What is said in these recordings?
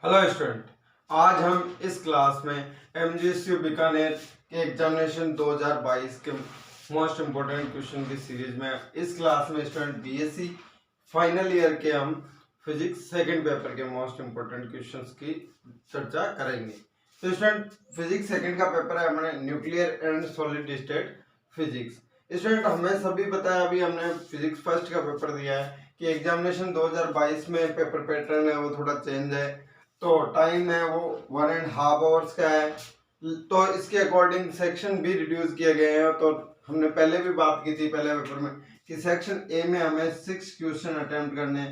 Hello student, आज हम इस क्लास में एमजीएसयू बीकानेर के एग्जामिनेशन 2022 के मोस्ट इम्पोर्टेंट क्वेश्चन की सीरीज में इस क्लास में स्टूडेंट बीएससी फाइनल ईयर के हम फिजिक्स सेकंड पेपर के मोस्ट इम्पोर्टेंट क्वेश्चंस की चर्चा करेंगे। तो स्टूडेंट फिजिक्स सेकंड का पेपर है हमारे nuclear and solid state physics. Student हमें सभी पता है, अभी हमने फिजिक्स फर्स्ट का पेपर दिया है कि एग्जामिनेशन 2022 में पेपर पैटर्न है वो थोड़ा चेंज है, तो टाइम है वो 1.5 आवर्स का है, तो इसके अकॉर्डिंग सेक्शन भी रिड्यूस किए गए हैं। तो हमने पहले भी बात की थी पहले पेपर में कि सेक्शन ए में हमें 6 क्वेश्चन अटेम्प्ट करने,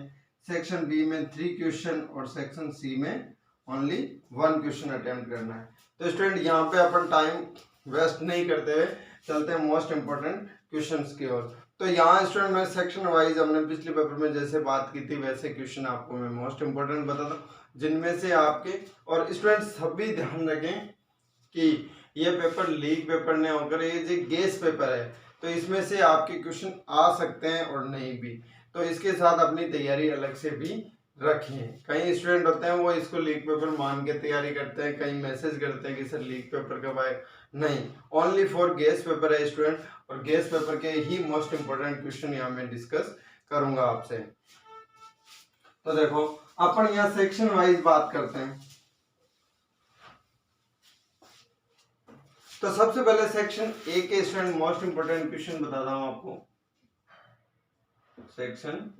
सेक्शन बी में 3 क्वेश्चन और सेक्शन सी में ओनली 1 क्वेश्चन अटेम्प्ट करना है। तो स्टूडेंट यहाँ पे अपन टाइम वेस्ट नहीं करते हुए चलते हैं मोस्ट इम्पोर्टेंट क्वेश्चंस की ओर। तो यहाँ स्टूडेंट मैं सेक्शन वाइज हमने पिछले पेपर में जैसे बात की थी वैसे क्वेश्चन आपको मैं मोस्ट इम्पोर्टेंट बताता हूँ, जिनमें से आपके और स्टूडेंट सभी ध्यान रखें कि ये पेपर लीक पेपर नहीं होकर ये जो गेस पेपर है, तो इसमें से आपके क्वेश्चन आ सकते हैं और नहीं भी, तो इसके साथ अपनी तैयारी अलग से भी रखें। कई स्टूडेंट होते हैं वो इसको लीक पेपर मान के तैयारी करते हैं, कई मैसेज करते हैं कि सर लीक पेपर कब आए। नहीं, ओनली फॉर गेस पेपर है स्टूडेंट, और गेस पेपर के ही मोस्ट इंपोर्टेंट क्वेश्चन यहाँ मैं डिस्कस करूंगा आपसे। तो देखो अपन यहाँ सेक्शन वाइज बात करते हैं। तो सबसे पहले सेक्शन ए के स्टूडेंट मोस्ट इंपोर्टेंट क्वेश्चन बताता हूं आपको। सेक्शन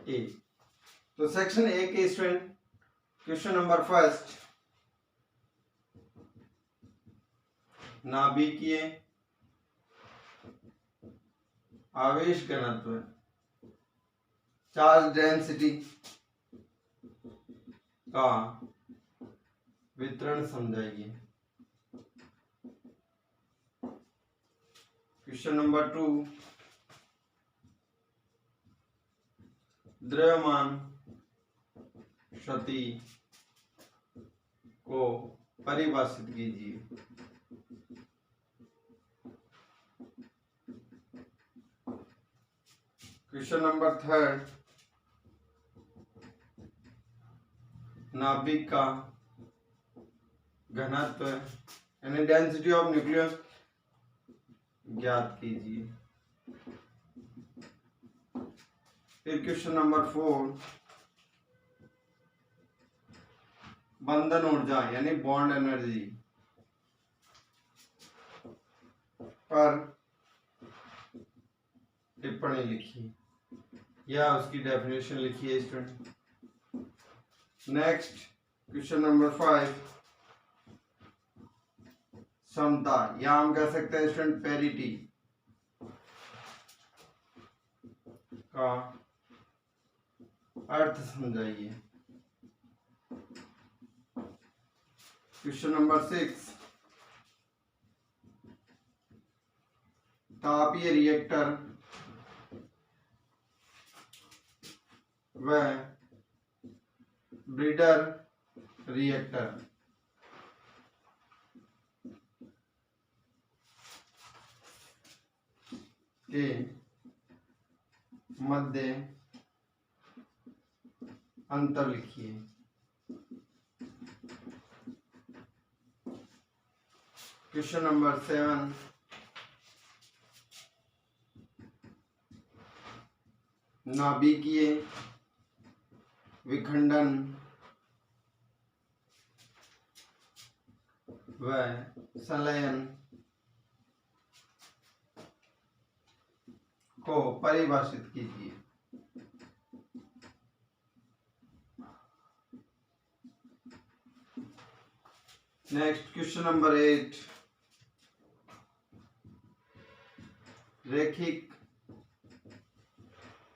ए, तो सेक्शन ए के स्टूडेंट क्वेश्चन नंबर फर्स्ट, नाभिकीय आवेश घनत्व चार्ज डेंसिटी का वितरण समझाइए। क्वेश्चन नंबर 2, द्रव्यमान क्षति को परिभाषित कीजिए। क्वेश्चन नंबर 3, नाभिक का घनत्व यानी डेंसिटी ऑफ न्यूक्लियस ज्ञात कीजिए। फिर क्वेश्चन नंबर 4, बंधन ऊर्जा यानी बॉन्ड एनर्जी पर टिप्पणी लिखिए या उसकी डेफिनेशन लिखिए स्टूडेंट। नेक्स्ट क्वेश्चन नंबर 5, समता या हम कह सकते हैं स्टूडेंट पैरिटी का अर्थ समझाइए। क्वेश्चन नंबर 6, तापीय रिएक्टर व ब्रीडर रिएक्टर के मध्य अंतर लिखिए। क्वेश्चन नंबर 7, नाभिकीय विखंडन व संलयन को परिभाषित कीजिए। नेक्स्ट क्वेश्चन नंबर 8, रैखिक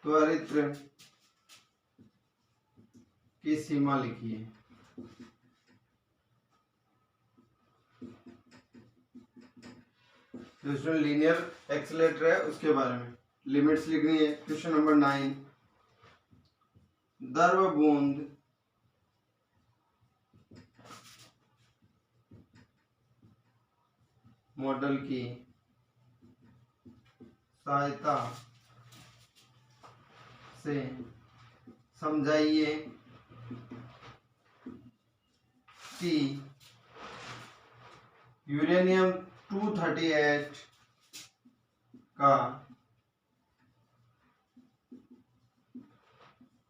त्वरित्र की सीमा लिखिए। जो लीनियर एक्सीलरेटर है उसके बारे में लिमिट्स लिखनी है। क्वेश्चन नंबर 9, द्रव बूंद मॉडल की सहायता से समझाइए कि यूरेनियम 238 का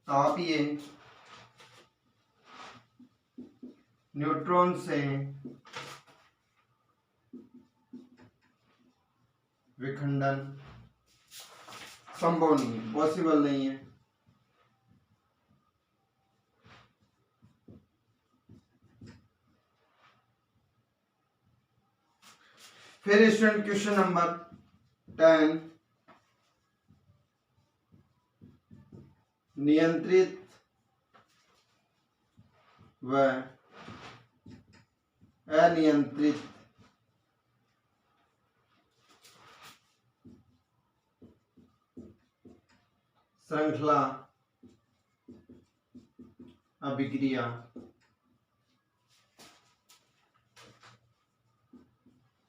तापीय न्यूट्रॉन से विखंडन संभव नहीं है, पॉसिबल नहीं है। फिर स्टूडेंट क्वेश्चन नंबर 10, नियंत्रित व अनियंत्रित श्रृंखला अभिक्रिया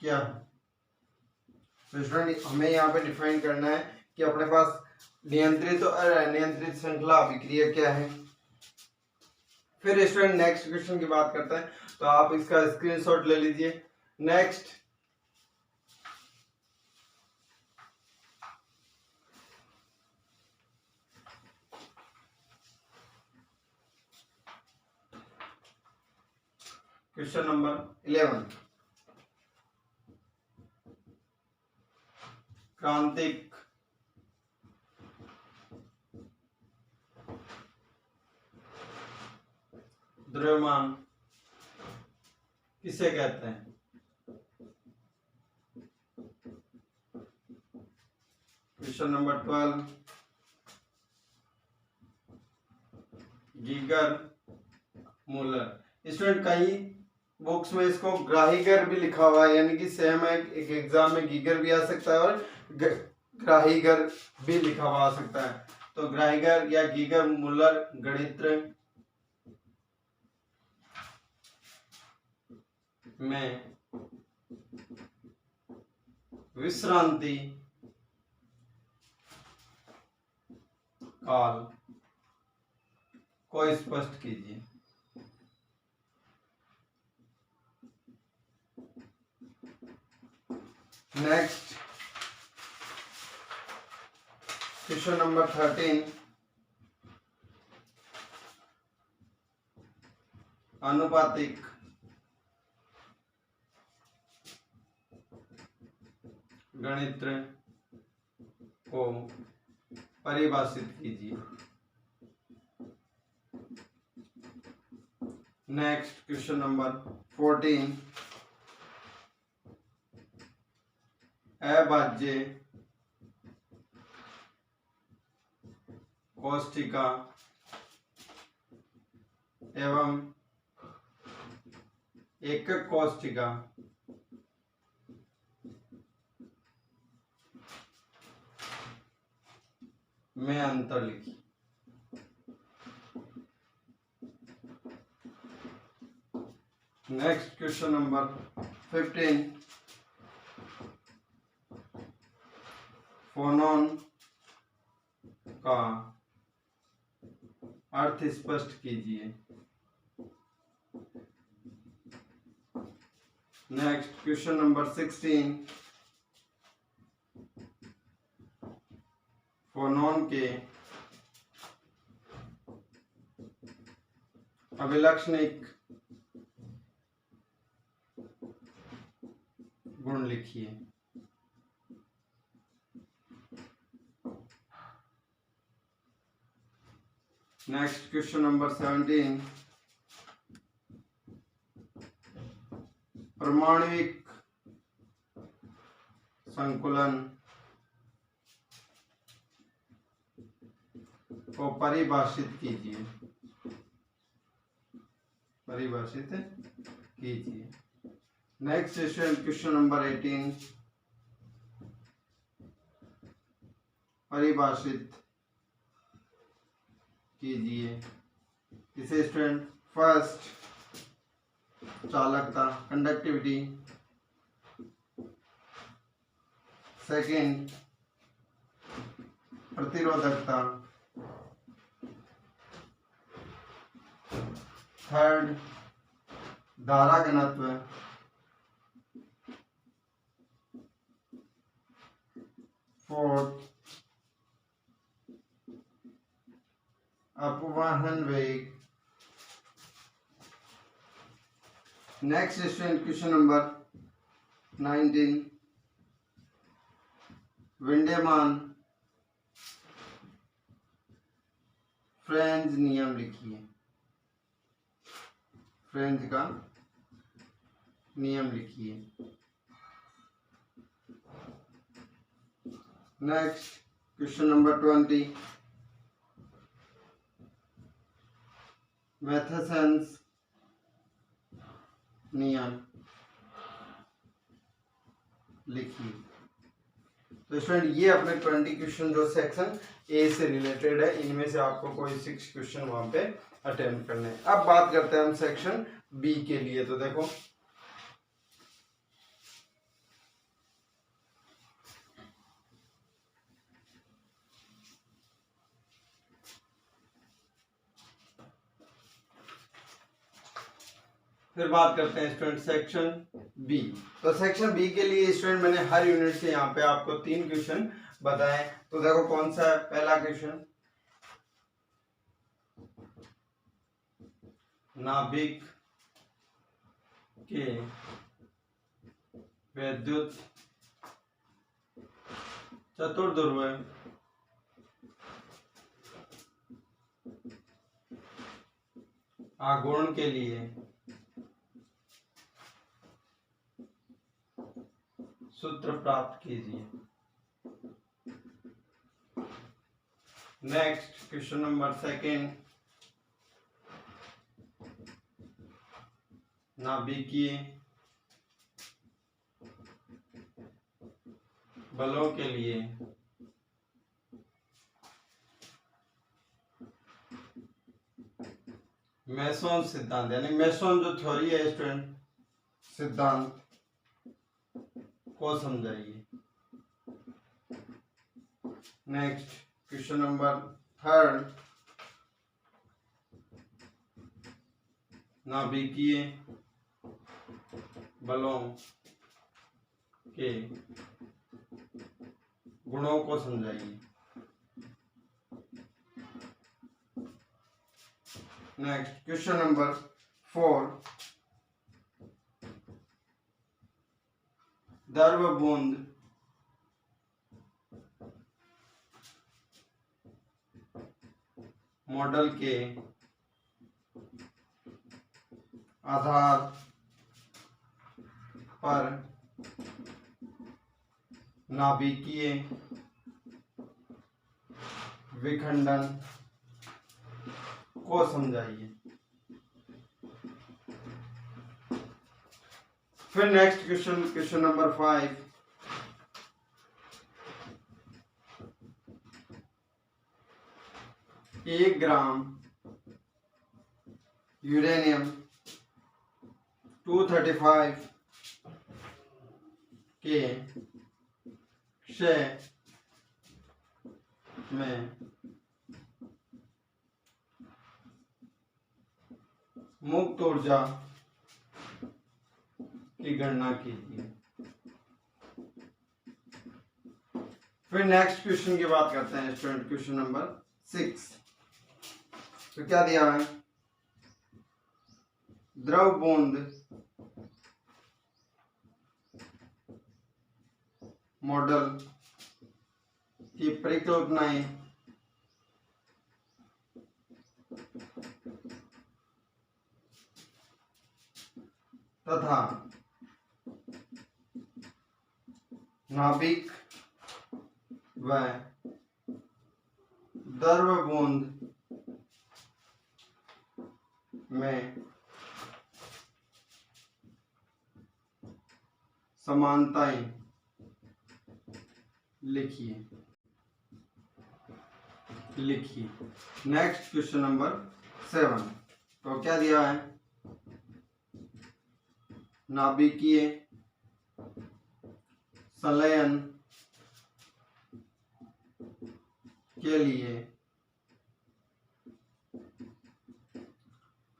क्या? तो स्टूडेंट हमें यहाँ पे डिफाइन करना है कि अपने पास नियंत्रित और अनियंत्रित श्रृंखला अभिक्रिया क्या है। फिर स्टूडेंट नेक्स्ट क्वेश्चन की बात करते हैं, तो आप इसका स्क्रीनशॉट ले लीजिए। नेक्स्ट क्वेश्चन नंबर 11, क्रांतिक द्रव्यमान किसे कहते हैं? Question number 12, Geiger Muller. Student कई बुक्स में इसको ग्राहिगर भी लिखा हुआ है, यानी कि सेम है, एक एग्जाम में गीगर भी आ सकता है और ग्राहिगर भी लिखा हुआ आ सकता है। तो ग्राहिगर या गीगर मूलर गणित्र में विश्रांति काल को स्पष्ट कीजिए। नेक्स्ट क्वेश्चन नंबर 13, आनुपातिक गणित्र को परिभाषित कीजिए। नेक्स्ट क्वेश्चन नंबर 14, अभाज्य कोष्ठिका एवं एकक कोष्ठिका में अंतर लिखिए। नेक्स्ट क्वेश्चन नंबर 15, फोनोन का अर्थ स्पष्ट कीजिए। नेक्स्ट क्वेश्चन नंबर 16, फोनोन के अभिलक्षणिक गुण लिखिए। नेक्स्ट क्वेश्चन नंबर 17, परमाणुविक संकुलन को परिभाषित कीजिए। परिभाषित कीजिए। नेक्स्ट क्वेश्चन नंबर 18, परिभाषित कीजिए। इसे स्टूडेंट फर्स्ट चालकता कंडक्टिविटी, सेकंड प्रतिरोधकता, थर्ड धारा घनत्व फोर्थ अपवहन वेग। Next student question number 19 Wiedemann Franz नियम लिखिए। फ्रेंच का नियम लिखिए। नेक्स्ट क्वेश्चन नंबर 20 मैथेसन्स नियम लिखिए। तो स्टूडेंट ये अपने 20 क्वेश्चन जो सेक्शन ए से रिलेटेड है, इनमें से आपको कोई 6 क्वेश्चन वहां पे अटेम्प्ट करने हैं। अब बात करते हैं हम सेक्शन बी के लिए। तो देखो फिर बात करते हैं स्टूडेंट सेक्शन बी। तो सेक्शन बी के लिए स्टूडेंट मैंने हर यूनिट से यहाँ पे आपको 3 क्वेश्चन बताए। तो देखो कौन सा है पहला क्वेश्चन, नाभिक के विद्युत चतुर्ध्रुव आघूर्ण के लिए सूत्र प्राप्त कीजिए। नेक्स्ट क्वेश्चन नंबर सेकेंड, नाभिकीय बलों के लिए मेसन सिद्धांत, यानी मेसन जो थ्योरी है स्टूडेंट, सिद्धांत को समझाइए। नेक्स्ट क्वेश्चन नंबर थर्ड, नाभिकीय बलों के गुणों को समझाइए। नेक्स्ट क्वेश्चन नंबर 4, द्रव बूंद मॉडल के आधार पर नाभिकीय विखंडन को समझाइए। फिर नेक्स्ट क्वेश्चन नंबर 5, एक ग्राम यूरेनियम 235 के क्षय में मुक्त ऊर्जा की गणना कीजिए। फिर नेक्स्ट क्वेश्चन की बात करते हैं स्टूडेंट, क्वेश्चन नंबर 6। तो क्या दिया है, द्रव बूंद मॉडल की परिकल्पनाएं तथा नाभिक व द्रव बूंद में समानताएं लिखिए। Next question number 7। तो क्या दिया है, नाभिकीय संलयन के लिए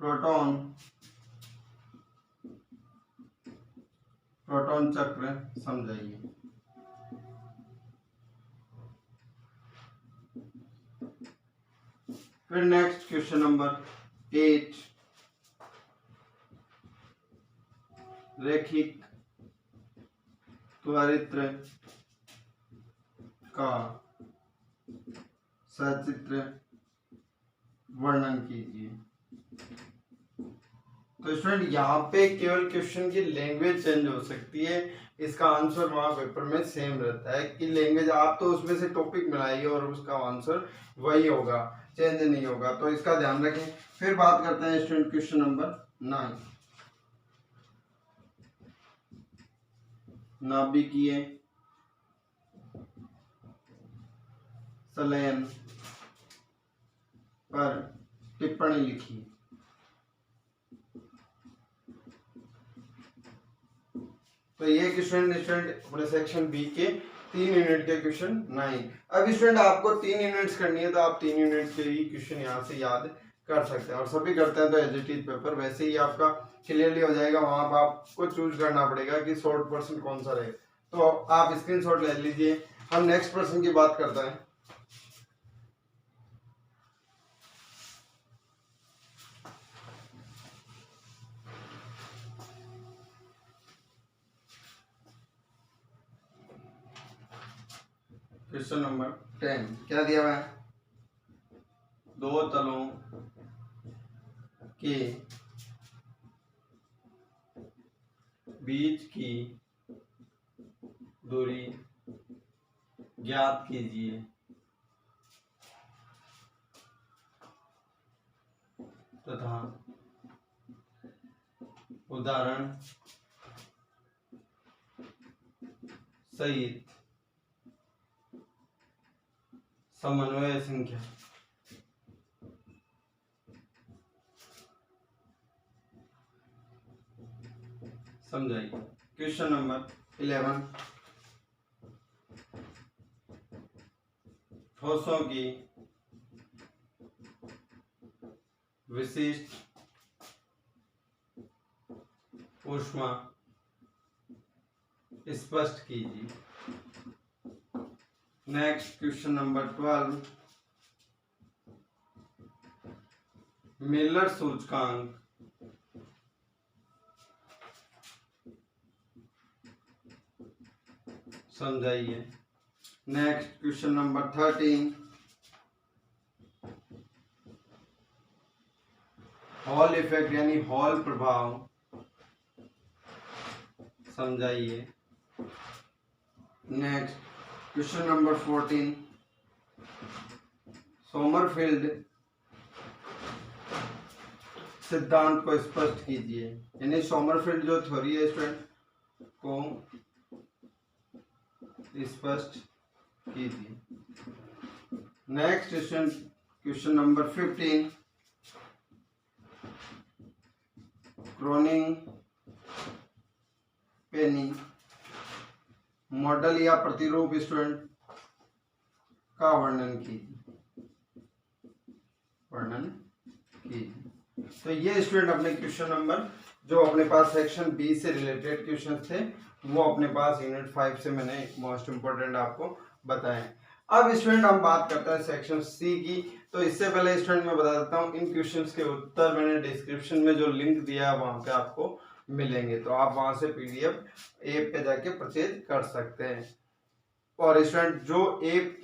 प्रोटॉन प्रोटॉन चक्र समझाइए। फिर नेक्स्ट क्वेश्चन नंबर 8, रैखिक त्वरित्र का सचित्र वर्णन कीजिए। तो स्टूडेंट यहाँ पे केवल क्वेश्चन की लैंग्वेज चेंज हो सकती है, इसका आंसर वहाँ पेपर में सेम रहता है कि लैंग्वेज आप तो उसमें से टॉपिक मिलाइए और उसका आंसर वही होगा, चेंज नहीं होगा, तो इसका ध्यान रखें। फिर बात करते हैं स्टूडेंट क्वेश्चन नंबर 9, नाभिकीय संलयन पर टिप्पणी लिखिए। तो ये स्टूडेंट अपने सेक्शन बी के 3 यूनिट के क्वेश्चन 9। अब स्टूडेंट आपको 3 यूनिट्स करनी है तो आप 3 यूनिट के ही क्वेश्चन यहाँ से याद कर सकते हैं, और सभी करते हैं तो एज इट इज पेपर वैसे ही आपका क्लियरली हो जाएगा। वहां पर आपको चूज करना पड़ेगा कि शॉर्ट पर्सन कौन सा रहे, तो आप स्क्रीनशॉट ले लीजिए। हम नेक्स्ट पर्सन की बात करते हैं। क्वेश्चन नंबर 10 क्या दिया हुआ है? दो तलों के बीच की दूरी ज्ञात कीजिए तथा उदाहरण सहित समन्वय संख्या। समझाइए। क्वेश्चन नंबर 11, ठोसों की विशिष्ट ऊष्मा स्पष्ट कीजिए। नेक्स्ट क्वेश्चन नंबर 12, मिलर सूचकांक समझाइए। Next question number 13, hall effect यानी हॉल प्रभाव समझाइए। नेक्स्ट क्वेश्चन नंबर 14, सोमरफील्ड सिद्धांत को स्पष्ट कीजिए, यानी सोमरफील्ड जो थ्योरी है स्टूडेंट को स्पष्ट कीजिए। Next question number 15, क्रोनिंग Penney model या प्रतिरूप स्टूडेंट का वर्णन कीजिए। तो ये स्टूडेंट अपने क्वेश्चन नंबर जो अपने पास सेक्शन बी से रिलेटेड क्वेश्चन थे वो अपने पास यूनिट 5 से मैंने मोस्ट इंपोर्टेंट आपको बताए। अब स्टूडेंट हम बात करते हैं सेक्शन सी की। तो इससे पहले स्टूडेंट मैं बता देता हूँ इन क्वेश्चंस के उत्तर मैंने डिस्क्रिप्शन में जो लिंक दिया है वहां पे आपको मिलेंगे, तो आप वहां से पीडीएफ ऐप पे जाके परचेज कर सकते हैं। और स्टूडेंट जो ऐप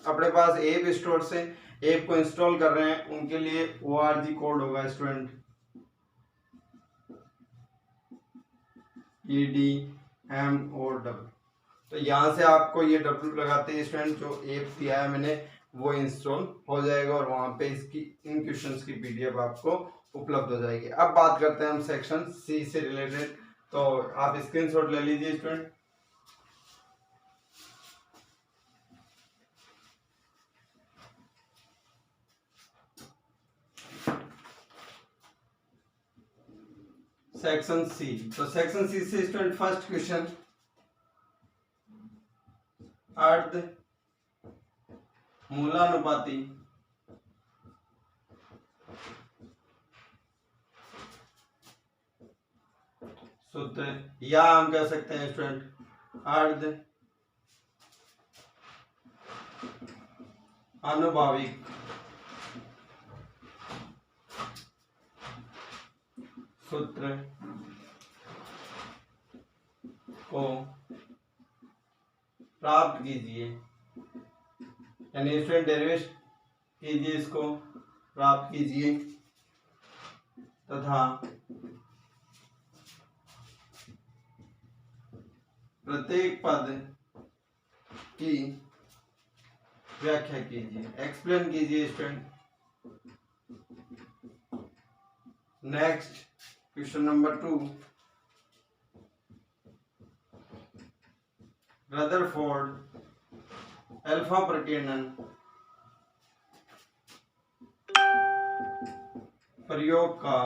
अपने पास ऐप स्टोर से ऐप को इंस्टॉल कर रहे हैं उनके लिए ORG कोड होगा स्टूडेंट EDMOW। तो यहाँ से आपको ये W लगाते हैं स्टूडेंट जो ऐप दिया है मैंने वो इंस्टॉल हो जाएगा और वहां पे इसकी इन क्वेश्चंस की पीडीएफ आपको उपलब्ध हो जाएगी। अब बात करते हैं हम सेक्शन सी से रिलेटेड, तो आप स्क्रीनशॉट ले लीजिए स्टूडेंट। सेक्शन सी, तो सेक्शन सी से स्टूडेंट फर्स्ट क्वेश्चन, अर्ध मूलानुपाती सूत्र, या हम कह सकते हैं स्टूडेंट अर्ध अनुभाविक सूत्र को प्राप्त कीजिए, यानी स्टूडेंट डेरिवेशन कीजिए, इसको प्राप्त कीजिए तथा प्रत्येक पद की व्याख्या कीजिए, एक्सप्लेन कीजिए student. Next question number 2, Rutherford alpha प्रकीर्णन प्रयोग का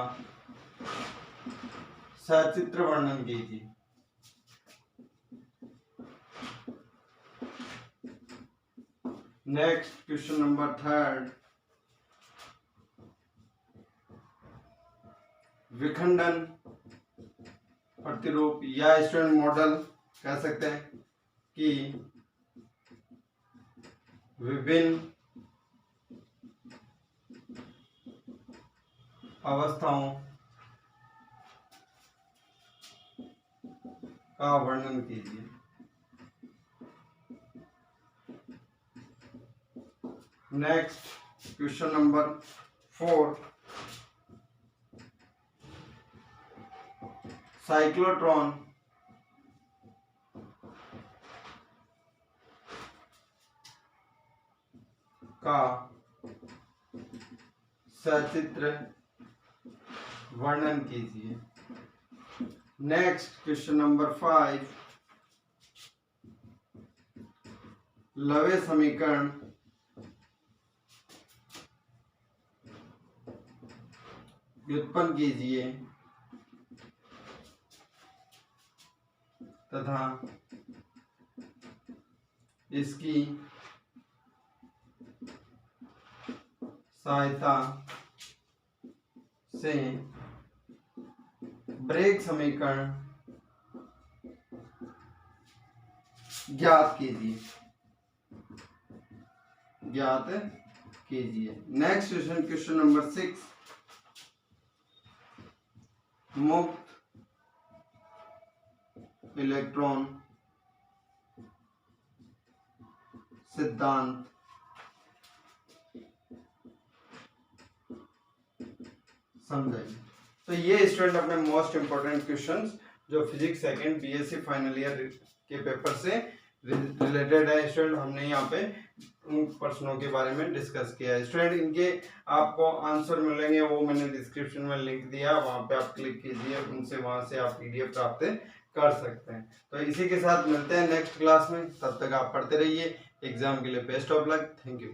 सचित्र वर्णन कीजिए। नेक्स्ट क्वेश्चन नंबर 3, विखंडन प्रतिरूप या स्टूडेंट मॉडल कह सकते हैं कि विभिन्न अवस्थाओं का वर्णन कीजिए। नेक्स्ट क्वेश्चन नंबर 4, साइक्लोट्रॉन का सचित्र वर्णन कीजिए। नेक्स्ट क्वेश्चन नंबर 5, लवे समीकरण व्युत्पन्न कीजिए तथा इसकी सहायता से ब्रेग समीकरण ज्ञात कीजिए। नेक्स्ट क्वेश्चन नंबर 6, मुक्त इलेक्ट्रॉन सिद्धांत समझाइए। तो ये स्टूडेंट अपने मोस्ट इंपोर्टेंट क्वेश्चंस जो physics second BSc final year के पेपर से रिलेटेड है स्टूडेंट, हमने यहाँ पे उन प्रश्नों के बारे में डिस्कस किया है स्टूडेंट। इनके आपको आंसर मिलेंगे, वो मैंने डिस्क्रिप्शन में लिंक दिया, वहाँ पे आप क्लिक कीजिए, उनसे वहाँ से आप पीडीएफ प्राप्त कर सकते हैं। तो इसी के साथ मिलते हैं नेक्स्ट क्लास में, तब तक आप पढ़ते रहिए। एग्जाम के लिए best of luck. Thank you.